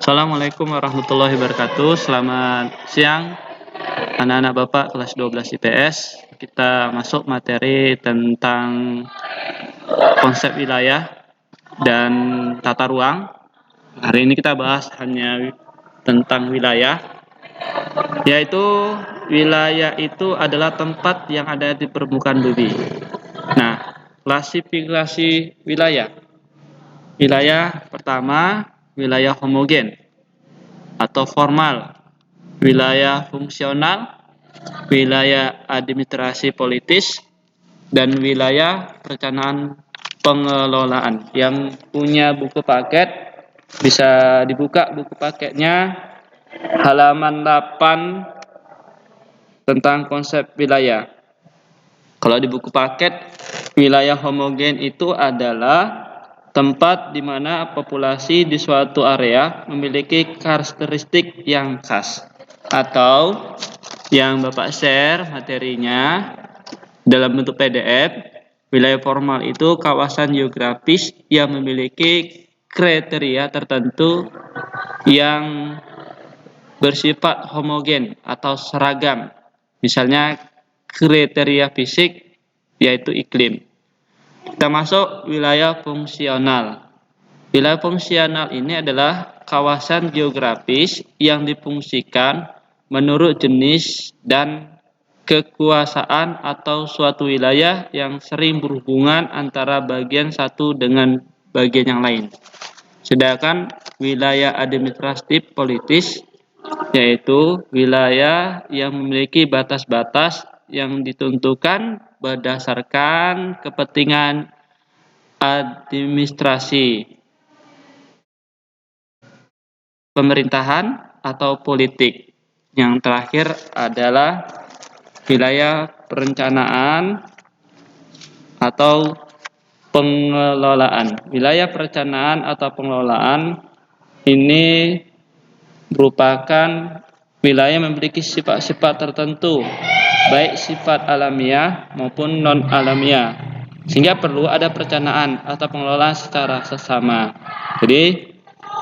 Assalamualaikum warahmatullahi wabarakatuh. Selamat siang anak-anak Bapak kelas 12 IPS. Kita masuk materi tentang konsep wilayah dan tata ruang. Hari ini kita bahas hanya tentang wilayah, yaitu wilayah itu adalah tempat yang ada di permukaan bumi. Nah, klasifikasi wilayah. Wilayah pertama, wilayah homogen atau formal, wilayah fungsional, wilayah administrasi politis, dan wilayah perencanaan pengelolaan. Yang punya buku paket bisa dibuka buku paketnya halaman 8 tentang konsep wilayah. Kalau di buku paket, wilayah homogen itu adalah tempat di mana populasi di suatu area memiliki karakteristik yang khas, atau yang Bapak share materinya dalam bentuk PDF. Wilayah formal itu kawasan geografis yang memiliki kriteria tertentu yang bersifat homogen atau seragam. Misalnya kriteria fisik yaitu iklim. Kita masuk wilayah fungsional. Wilayah fungsional ini adalah kawasan geografis yang difungsikan menurut jenis dan kekuasaan atau suatu wilayah yang sering berhubungan antara bagian satu dengan bagian yang lain. Sedangkan wilayah administratif politis yaitu wilayah yang memiliki batas-batas yang ditentukan berdasarkan kepentingan administrasi, pemerintahan, atau politik. Yang terakhir adalah wilayah perencanaan atau pengelolaan. Wilayah perencanaan atau pengelolaan ini merupakan wilayah yang memiliki sifat-sifat tertentu, baik sifat alamiah maupun non-alamiah, sehingga perlu ada perencanaan atau pengelolaan secara sesama. Jadi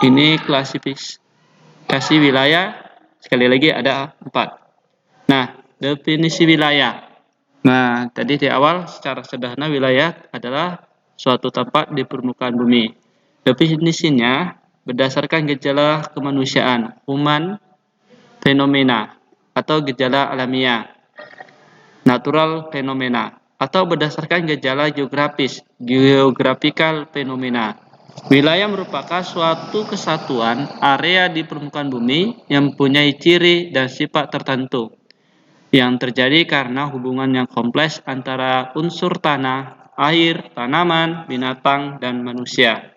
ini klasifikasi wilayah, sekali lagi ada 4. Nah, definisi wilayah. Nah, tadi di awal secara sederhana wilayah adalah suatu tempat di permukaan bumi. Definisinya berdasarkan gejala kemanusiaan, human fenomena, atau gejala alamiah, natural fenomena, atau berdasarkan gejala geografis, geographical fenomena. Wilayah merupakan suatu kesatuan area di permukaan bumi yang mempunyai ciri dan sifat tertentu yang terjadi karena hubungan yang kompleks antara unsur tanah, air, tanaman, binatang, dan manusia.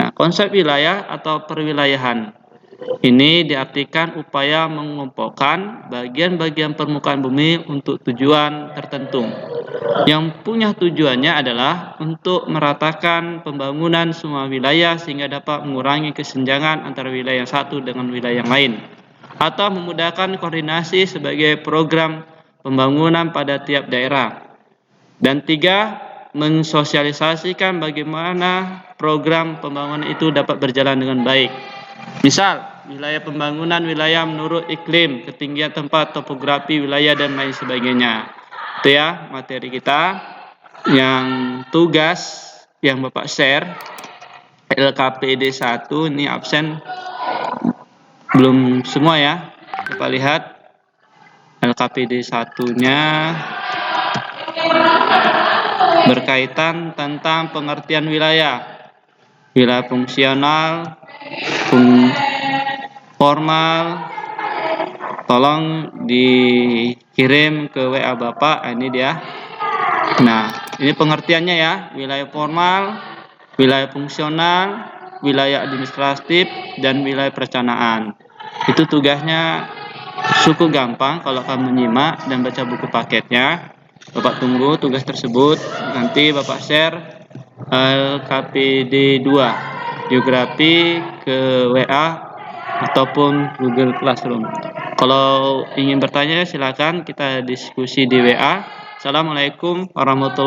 Nah, konsep wilayah atau perwilayahan ini diartikan upaya mengumpulkan bagian-bagian permukaan bumi untuk tujuan tertentu. Yang punya tujuannya adalah untuk meratakan pembangunan semua wilayah sehingga dapat mengurangi kesenjangan antara wilayah satu dengan wilayah yang lain, atau memudahkan koordinasi sebagai program pembangunan pada tiap daerah. Dan 3, mensosialisasikan bagaimana program pembangunan itu dapat berjalan dengan baik. Misal, wilayah pembangunan wilayah menurut iklim, ketinggian tempat, topografi wilayah, dan lain sebagainya. Itu ya materi kita. Yang tugas yang Bapak share, LKPD 1, ini absen belum semua ya. Bapak lihat LKPD 1-nya berkaitan tentang pengertian wilayah. Wilayah fungsional, formal, tolong dikirim ke WA Bapak. Ini dia. Nah, ini pengertiannya ya. Wilayah formal, wilayah fungsional, wilayah administratif, dan wilayah perencanaan. Itu tugasnya cukup gampang kalau kamu menyimak dan baca buku paketnya. Bapak tunggu tugas tersebut. Nanti Bapak share LKPD 2 geografi ke WA ataupun Google Classroom. Kalau ingin bertanya silakan kita diskusi di WA. Assalamualaikum warahmatullahi wabarakatuh.